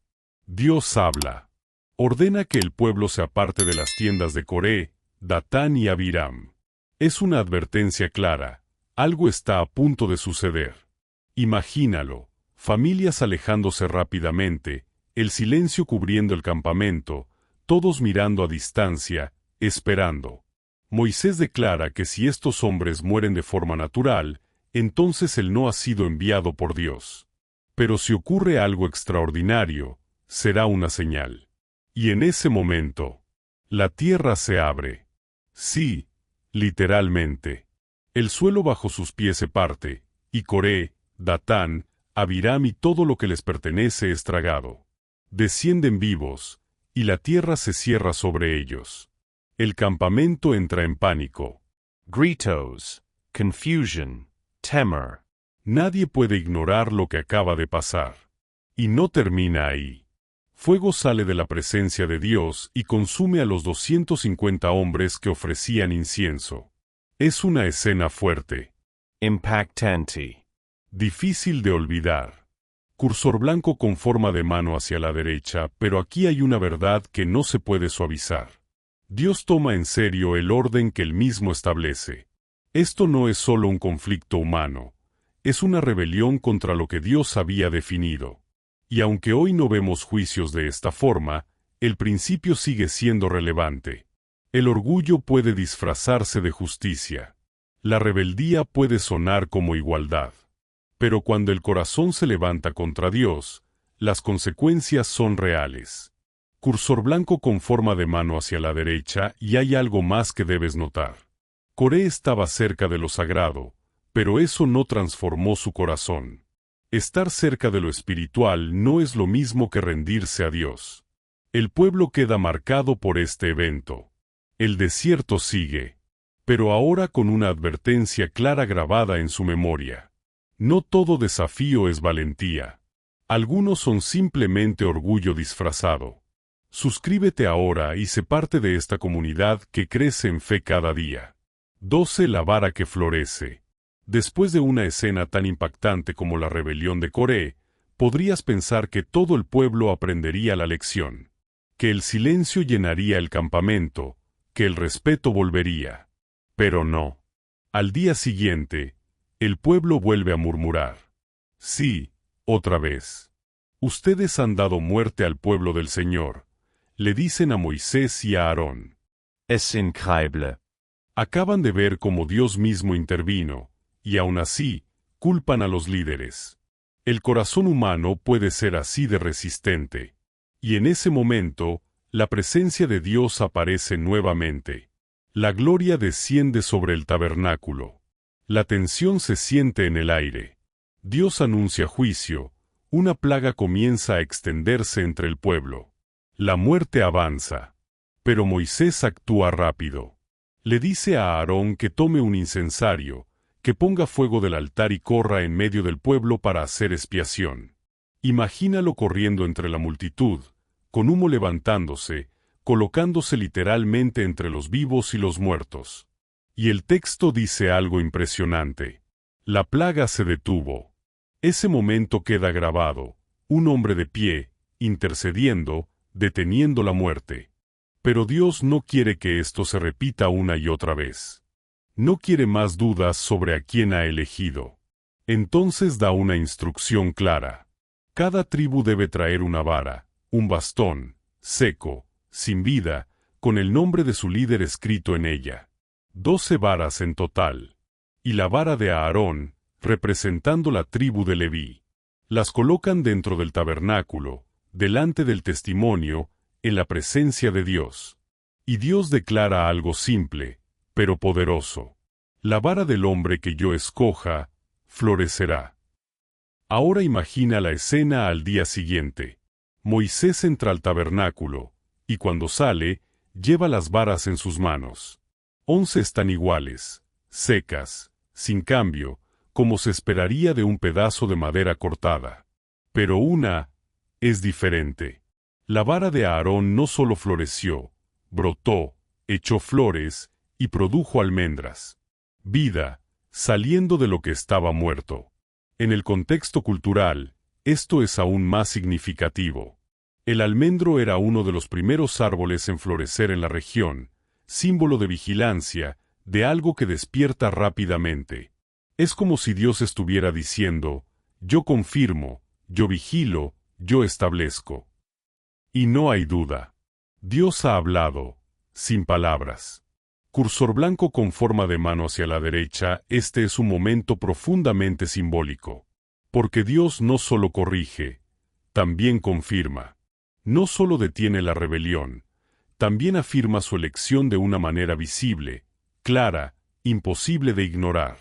Dios habla. Ordena que el pueblo se aparte de las tiendas de Coré, Datán y Abiram. Es una advertencia clara. Algo está a punto de suceder. Imagínalo, familias alejándose rápidamente, el silencio cubriendo el campamento, todos mirando a distancia, esperando. Moisés declara que si estos hombres mueren de forma natural, entonces él no ha sido enviado por Dios. Pero si ocurre algo extraordinario, será una señal. Y en ese momento, la tierra se abre. Sí, literalmente. El suelo bajo sus pies se parte, y Coré, Datán, Abiram y todo lo que les pertenece es tragado. Descienden vivos, y la tierra se cierra sobre ellos. El campamento entra en pánico. Gritos, confusion, temor. Nadie puede ignorar lo que acaba de pasar. Y no termina ahí. Fuego sale de la presencia de Dios y consume a los 250 hombres que ofrecían incienso. Es una escena fuerte. Impactante. Difícil de olvidar. Cursor blanco con forma de mano hacia la derecha, pero aquí hay una verdad que no se puede suavizar. Dios toma en serio el orden que Él mismo establece. Esto no es solo un conflicto humano. es una rebelión contra lo que Dios había definido. Y aunque hoy no vemos juicios de esta forma, el principio sigue siendo relevante. El orgullo puede disfrazarse de justicia. La rebeldía puede sonar como igualdad. Pero cuando el corazón se levanta contra Dios, las consecuencias son reales. Cursor blanco con forma de mano hacia la derecha, y hay algo más que debes notar. Coré estaba cerca de lo sagrado, pero eso no transformó su corazón. Estar cerca de lo espiritual no es lo mismo que rendirse a Dios. El pueblo queda marcado por este evento. El desierto sigue, pero ahora con una advertencia clara grabada en su memoria. No todo desafío es valentía. Algunos son simplemente orgullo disfrazado. Suscríbete ahora y sé parte de esta comunidad que crece en fe cada día. 12. La vara que florece. Después de una escena tan impactante como la rebelión de Coré, podrías pensar que todo el pueblo aprendería la lección, que el silencio llenaría el campamento, que el respeto volvería. Pero no. Al día siguiente, el pueblo vuelve a murmurar. Sí, otra vez. Ustedes han dado muerte al pueblo del Señor, le dicen a Moisés y a Aarón. Es increíble. Acaban de ver cómo Dios mismo intervino, y aún así, culpan a los líderes. El corazón humano puede ser así de resistente. Y en ese momento, la presencia de Dios aparece nuevamente. La gloria desciende sobre el tabernáculo. La tensión se siente en el aire. Dios anuncia juicio. Una plaga comienza a extenderse entre el pueblo. La muerte avanza. Pero Moisés actúa rápido. Le dice a Aarón que tome un incensario, que ponga fuego del altar y corra en medio del pueblo para hacer expiación. Imagínalo corriendo entre la multitud, con humo levantándose, colocándose literalmente entre los vivos y los muertos. Y el texto dice algo impresionante. La plaga se detuvo. Ese momento queda grabado, un hombre de pie, intercediendo, deteniendo la muerte. Pero Dios no quiere que esto se repita una y otra vez. No quiere más dudas sobre a quién ha elegido. Entonces da una instrucción clara. Cada tribu debe traer una vara, un bastón, seco, sin vida, con el nombre de su líder escrito en ella. 12 varas en total. Y la vara de Aarón, representando la tribu de Leví. Las colocan dentro del tabernáculo, delante del testimonio, en la presencia de Dios. Y Dios declara algo simple, pero poderoso. La vara del hombre que yo escoja, florecerá. Ahora imagina la escena al día siguiente. Moisés entra al tabernáculo, y cuando sale, lleva las varas en sus manos. 11 están iguales, secas, sin cambio, como se esperaría de un pedazo de madera cortada. Pero una es diferente. La vara de Aarón no solo floreció, brotó, echó flores y produjo almendras. Vida, saliendo de lo que estaba muerto. En el contexto cultural, esto es aún más significativo. El almendro era uno de los primeros árboles en florecer en la región, símbolo de vigilancia, de algo que despierta rápidamente. Es como si Dios estuviera diciendo, yo confirmo, yo vigilo, yo establezco. Y no hay duda. Dios ha hablado, sin palabras. Cursor blanco con forma de mano hacia la derecha, este es un momento profundamente simbólico. Porque Dios no solo corrige, también confirma. No solo detiene la rebelión, también afirma su elección de una manera visible, clara, imposible de ignorar.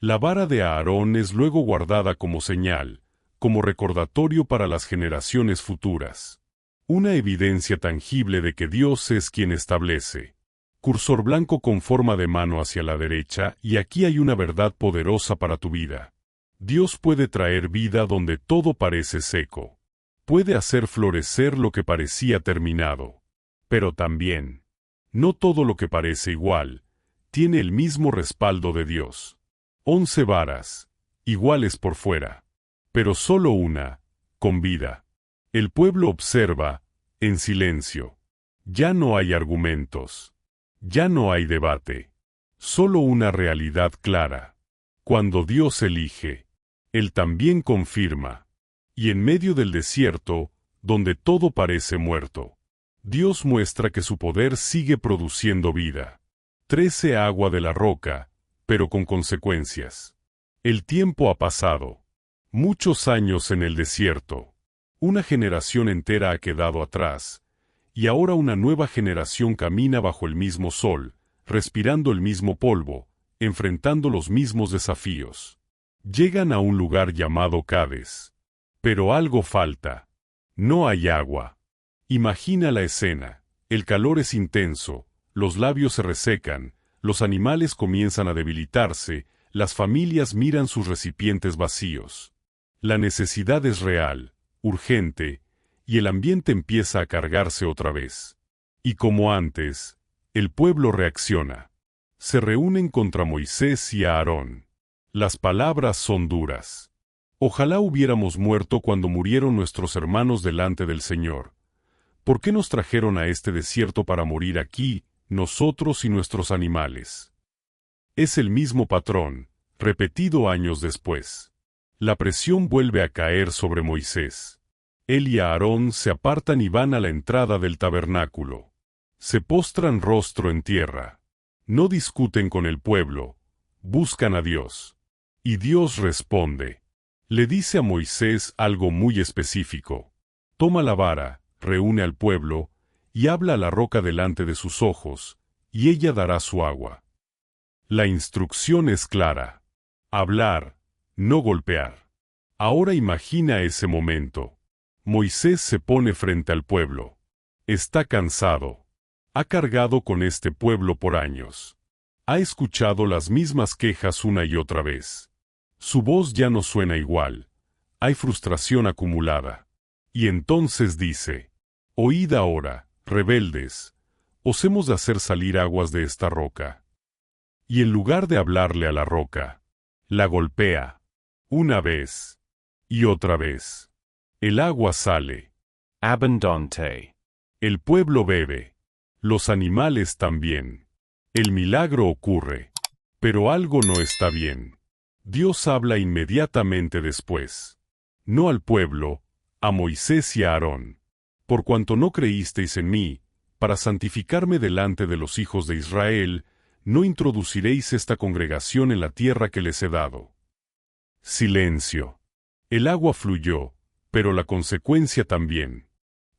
La vara de Aarón es luego guardada como señal, como recordatorio para las generaciones futuras. Una evidencia tangible de que Dios es quien establece. Cursor blanco con forma de mano hacia la derecha, y aquí hay una verdad poderosa para tu vida. Dios puede traer vida donde todo parece seco. Puede hacer florecer lo que parecía terminado. Pero también, no todo lo que parece igual, tiene el mismo respaldo de Dios. 11 varas, iguales por fuera. Pero solo una, con vida. El pueblo observa, en silencio. Ya no hay argumentos. Ya no hay debate. Solo una realidad clara. Cuando Dios elige, Él también confirma. Y en medio del desierto, donde todo parece muerto, Dios muestra que su poder sigue produciendo vida. 13 agua de la roca, pero con consecuencias. El tiempo ha pasado. Muchos años en el desierto. Una generación entera ha quedado atrás, y ahora una nueva generación camina bajo el mismo sol, respirando el mismo polvo, enfrentando los mismos desafíos. Llegan a un lugar llamado Cades. Pero algo falta. No hay agua. Imagina la escena. El calor es intenso, los labios se resecan, los animales comienzan a debilitarse, las familias miran sus recipientes vacíos. La necesidad es real, urgente, y el ambiente empieza a cargarse otra vez. Y como antes, el pueblo reacciona. Se reúnen contra Moisés y Aarón. Las palabras son duras. Ojalá hubiéramos muerto cuando murieron nuestros hermanos delante del Señor. ¿Por qué nos trajeron a este desierto para morir aquí, nosotros y nuestros animales? Es el mismo patrón, repetido años después. La presión vuelve a caer sobre Moisés. Él y Aarón se apartan y van a la entrada del tabernáculo. Se postran rostro en tierra. No discuten con el pueblo, buscan a Dios. Y Dios responde. Le dice a Moisés algo muy específico. Toma la vara, reúne al pueblo, y habla a la roca delante de sus ojos, y ella dará su agua. La instrucción es clara. Hablar, no golpear. Ahora imagina ese momento. Moisés se pone frente al pueblo. Está cansado. Ha cargado con este pueblo por años. Ha escuchado las mismas quejas una y otra vez. Su voz ya no suena igual. Hay frustración acumulada. Y entonces dice: Oíd ahora, rebeldes, os hemos de hacer salir aguas de esta roca. Y en lugar de hablarle a la roca, la golpea. Una vez. Y otra vez. El agua sale. Abundante. El pueblo bebe. Los animales también. El milagro ocurre. Pero algo no está bien. Dios habla inmediatamente después. No al pueblo, a Moisés y a Aarón. Por cuanto no creísteis en mí, para santificarme delante de los hijos de Israel, no introduciréis esta congregación en la tierra que les he dado. Silencio. El agua fluyó, pero la consecuencia también.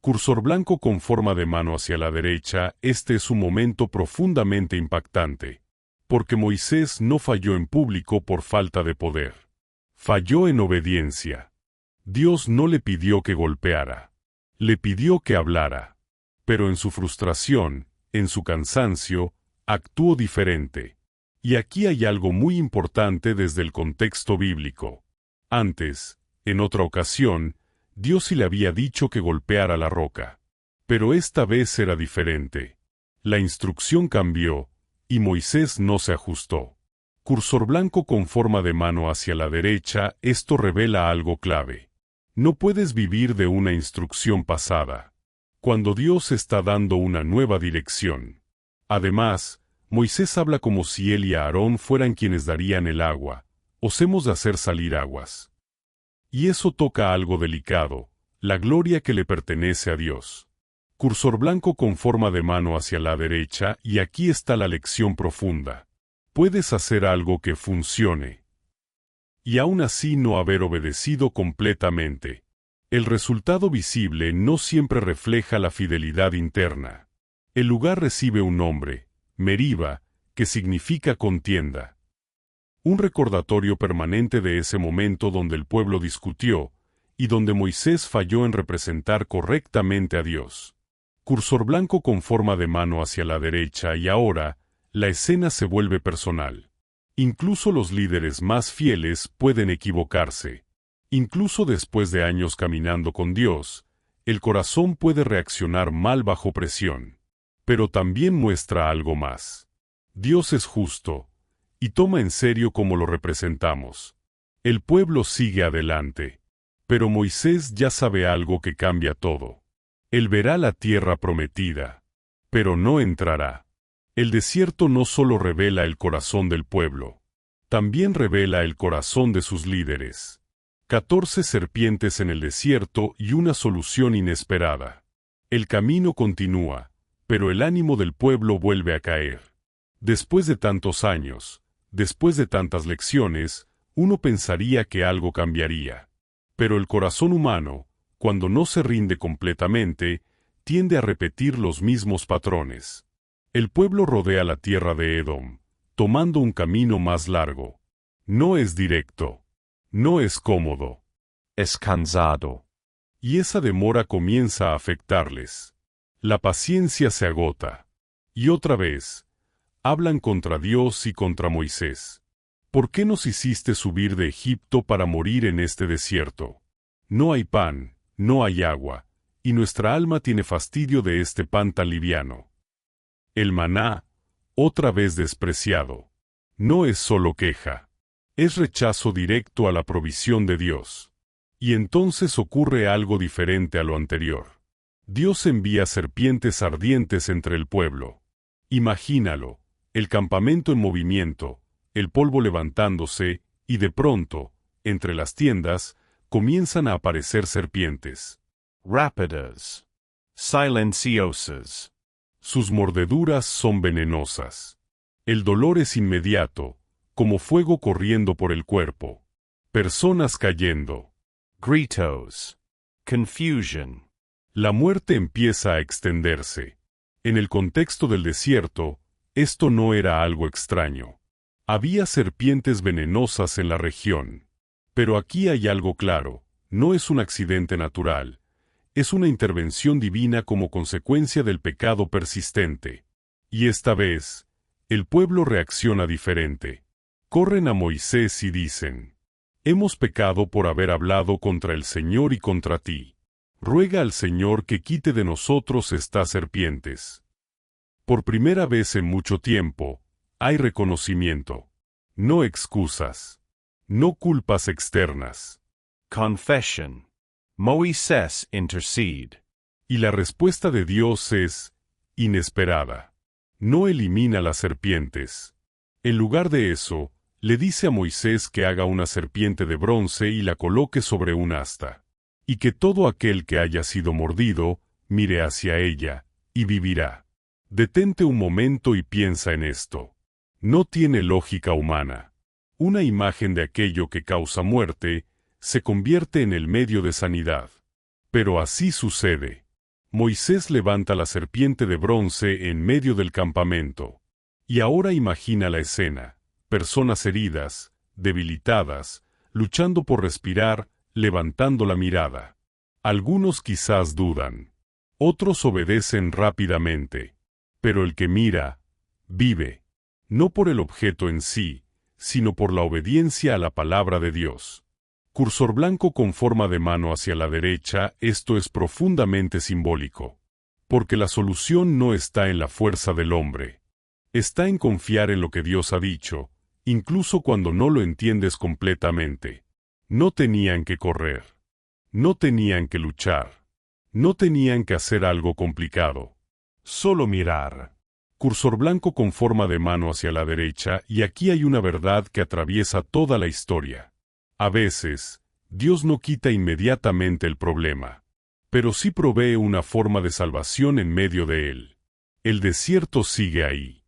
Cursor blanco con forma de mano hacia la derecha, este es un momento profundamente impactante. Porque Moisés no falló en público por falta de poder. Falló en obediencia. Dios no le pidió que golpeara. Le pidió que hablara. Pero en su frustración, en su cansancio, actuó diferente. Y aquí hay algo muy importante desde el contexto bíblico. Antes, en otra ocasión, Dios sí le había dicho que golpeara la roca. Pero esta vez era diferente. La instrucción cambió, y Moisés no se ajustó. Cursor blanco con forma de mano hacia la derecha, esto revela algo clave. No puedes vivir de una instrucción pasada. Cuando Dios está dando una nueva dirección. Además, Moisés habla como si él y Aarón fueran quienes darían el agua. Os hemos de hacer salir aguas. Y eso toca algo delicado, la gloria que le pertenece a Dios. Cursor blanco con forma de mano hacia la derecha, y aquí está la lección profunda. Puedes hacer algo que funcione. Y aún así no haber obedecido completamente. El resultado visible no siempre refleja la fidelidad interna. El lugar recibe un nombre, Meriba, que significa contienda. Un recordatorio permanente de ese momento donde el pueblo discutió, y donde Moisés falló en representar correctamente a Dios. Cursor blanco con forma de mano hacia la derecha y ahora, la escena se vuelve personal. Incluso los líderes más fieles pueden equivocarse. Incluso después de años caminando con Dios, el corazón puede reaccionar mal bajo presión. Pero también muestra algo más. Dios es justo, y toma en serio cómo lo representamos. El pueblo sigue adelante. Pero Moisés ya sabe algo que cambia todo. Él verá la tierra prometida, pero no entrará. El desierto no solo revela el corazón del pueblo, también revela el corazón de sus líderes. 14 serpientes en el desierto y una solución inesperada. El camino continúa, pero el ánimo del pueblo vuelve a caer. Después de tantos años, después de tantas lecciones, uno pensaría que algo cambiaría. Pero el corazón humano, cuando no se rinde completamente, tiende a repetir los mismos patrones. El pueblo rodea la tierra de Edom, tomando un camino más largo. No es directo. No es cómodo. Es cansado. Y esa demora comienza a afectarles. La paciencia se agota. Y otra vez, hablan contra Dios y contra Moisés. ¿Por qué nos hiciste subir de Egipto para morir en este desierto? No hay pan, no hay agua, y nuestra alma tiene fastidio de este pan tan liviano. El maná, otra vez despreciado. No es solo queja. Es rechazo directo a la provisión de Dios. Y entonces ocurre algo diferente a lo anterior. Dios envía serpientes ardientes entre el pueblo. Imagínalo, el campamento en movimiento, el polvo levantándose, y de pronto, entre las tiendas, comienzan a aparecer serpientes. Rápidas. Silenciosas. Sus mordeduras son venenosas. El dolor es inmediato, como fuego corriendo por el cuerpo. Personas cayendo. Gritos. Confusion. La muerte empieza a extenderse. En el contexto del desierto, esto no era algo extraño. Había serpientes venenosas en la región. Pero aquí hay algo claro, no es un accidente natural. Es una intervención divina como consecuencia del pecado persistente. Y esta vez, el pueblo reacciona diferente. Corren a Moisés y dicen: «Hemos pecado por haber hablado contra el Señor y contra ti. Ruega al Señor que quite de nosotros estas serpientes». Por primera vez en mucho tiempo, hay reconocimiento. No excusas. No culpas externas. Confession. Moisés intercede. Y la respuesta de Dios es inesperada. No elimina las serpientes. En lugar de eso, le dice a Moisés que haga una serpiente de bronce y la coloque sobre un asta. Y que todo aquel que haya sido mordido, mire hacia ella, y vivirá. Detente un momento y piensa en esto. No tiene lógica humana. Una imagen de aquello que causa muerte, se convierte en el medio de sanidad. Pero así sucede. Moisés levanta la serpiente de bronce en medio del campamento. Y ahora imagina la escena. Personas heridas, debilitadas, luchando por respirar, levantando la mirada. Algunos quizás dudan. Otros obedecen rápidamente. Pero el que mira, vive. No por el objeto en sí, sino por la obediencia a la palabra de Dios. Cursor blanco con forma de mano hacia la derecha, esto es profundamente simbólico. Porque la solución no está en la fuerza del hombre. Está en confiar en lo que Dios ha dicho, incluso cuando no lo entiendes completamente. No tenían que correr. No tenían que luchar. No tenían que hacer algo complicado. Solo mirar. Cursor blanco con forma de mano hacia la derecha, y aquí hay una verdad que atraviesa toda la historia. A veces, Dios no quita inmediatamente el problema, pero sí provee una forma de salvación en medio de él. El desierto sigue ahí.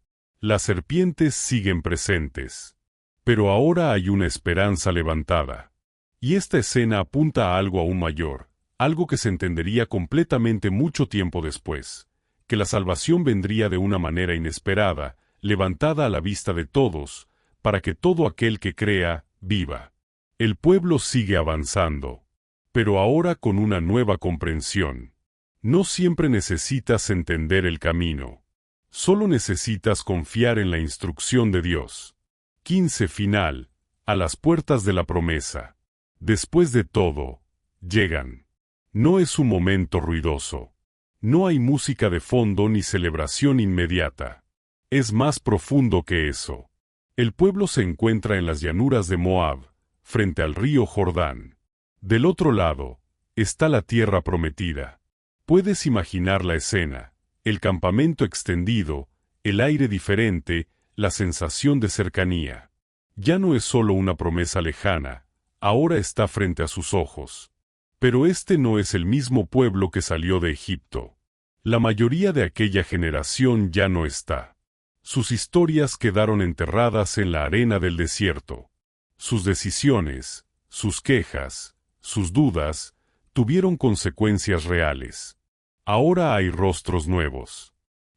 Las serpientes siguen presentes. Pero ahora hay una esperanza levantada. Y esta escena apunta a algo aún mayor, algo que se entendería completamente mucho tiempo después. Que la salvación vendría de una manera inesperada, levantada a la vista de todos, para que todo aquel que crea, viva. El pueblo sigue avanzando, pero ahora con una nueva comprensión. No siempre necesitas entender el camino. Solo necesitas confiar en la instrucción de Dios. 15 Final, a las puertas de la promesa. Después de todo, llegan. No es un momento ruidoso. No hay música de fondo ni celebración inmediata. Es más profundo que eso. El pueblo se encuentra en las llanuras de Moab, frente al río Jordán. Del otro lado, está la tierra prometida. Puedes imaginar la escena, el campamento extendido, el aire diferente, la sensación de cercanía. Ya no es solo una promesa lejana, ahora está frente a sus ojos. Pero este no es el mismo pueblo que salió de Egipto. La mayoría de aquella generación ya no está. Sus historias quedaron enterradas en la arena del desierto. Sus decisiones, sus quejas, sus dudas, tuvieron consecuencias reales. Ahora hay rostros nuevos.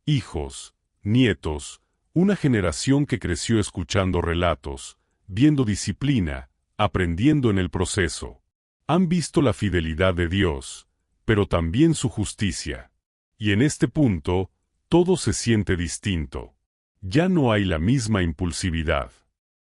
Hijos, nietos, una generación que creció escuchando relatos, viendo disciplina, aprendiendo en el proceso. Han visto la fidelidad de Dios, pero también su justicia. Y en este punto, todo se siente distinto. Ya no hay la misma impulsividad.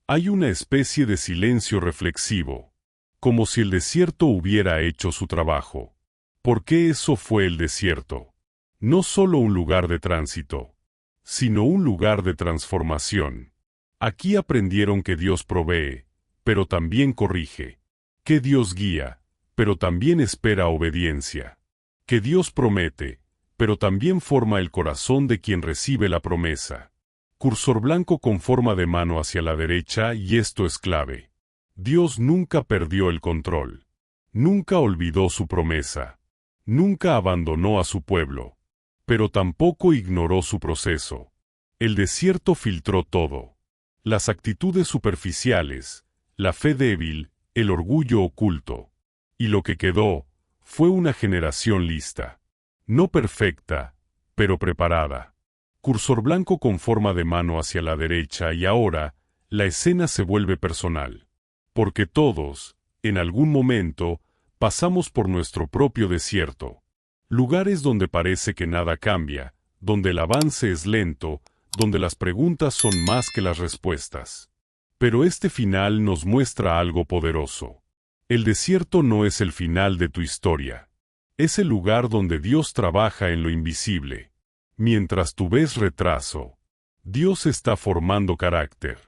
Hay una especie de silencio reflexivo, como si el desierto hubiera hecho su trabajo. ¿Por qué eso fue el desierto? No solo un lugar de tránsito, sino un lugar de transformación. Aquí aprendieron que Dios provee, pero también corrige. Que Dios guía, pero también espera obediencia. Que Dios promete, pero también forma el corazón de quien recibe la promesa. Cursor blanco con forma de mano hacia la derecha, y esto es clave. Dios nunca perdió el control. Nunca olvidó su promesa. Nunca abandonó a su pueblo. Pero tampoco ignoró su proceso. El desierto filtró todo. Las actitudes superficiales, la fe débil, el orgullo oculto. Y lo que quedó, fue una generación lista. No perfecta, pero preparada. Cursor blanco con forma de mano hacia la derecha, y ahora, la escena se vuelve personal. Porque todos, en algún momento, pasamos por nuestro propio desierto. Lugares donde parece que nada cambia, donde el avance es lento, donde las preguntas son más que las respuestas. Pero este final nos muestra algo poderoso. El desierto no es el final de tu historia. Es el lugar donde Dios trabaja en lo invisible. Mientras tú ves retraso, Dios está formando carácter.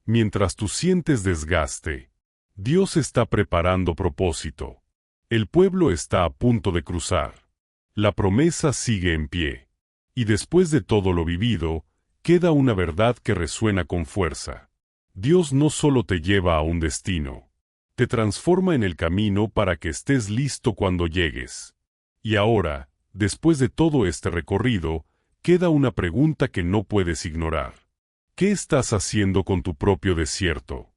Mientras tú sientes desgaste, Dios está preparando propósito. El pueblo está a punto de cruzar. La promesa sigue en pie. Y después de todo lo vivido, queda una verdad que resuena con fuerza. Dios no solo te lleva a un destino, te transforma en el camino para que estés listo cuando llegues. Y ahora, después de todo este recorrido, queda una pregunta que no puedes ignorar. ¿Qué estás haciendo con tu propio desierto?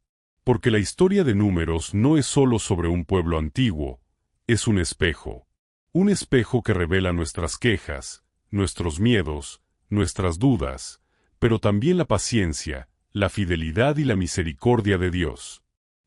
Porque la historia de Números no es solo sobre un pueblo antiguo, es un espejo. Un espejo que revela nuestras quejas, nuestros miedos, nuestras dudas, pero también la paciencia, la fidelidad y la misericordia de Dios.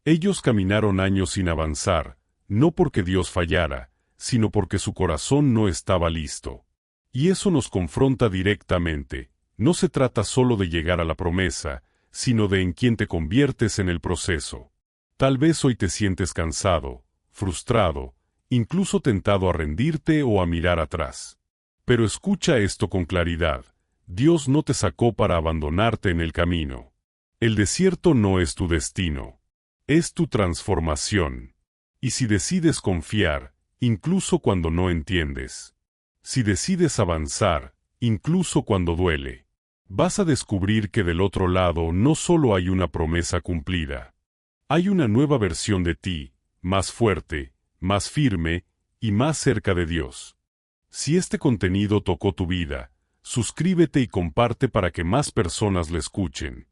Ellos caminaron años sin avanzar, no porque Dios fallara, sino porque su corazón no estaba listo. Y eso nos confronta directamente. No se trata solo de llegar a la promesa, sino de en quién te conviertes en el proceso. Tal vez hoy te sientes cansado, frustrado, incluso tentado a rendirte o a mirar atrás. Pero escucha esto con claridad. Dios no te sacó para abandonarte en el camino. El desierto no es tu destino. Es tu transformación. Y si decides confiar, incluso cuando no entiendes, si decides avanzar, incluso cuando duele, vas a descubrir que del otro lado no solo hay una promesa cumplida. Hay una nueva versión de ti, más fuerte, más firme y más cerca de Dios. Si este contenido tocó tu vida, suscríbete y comparte para que más personas lo escuchen.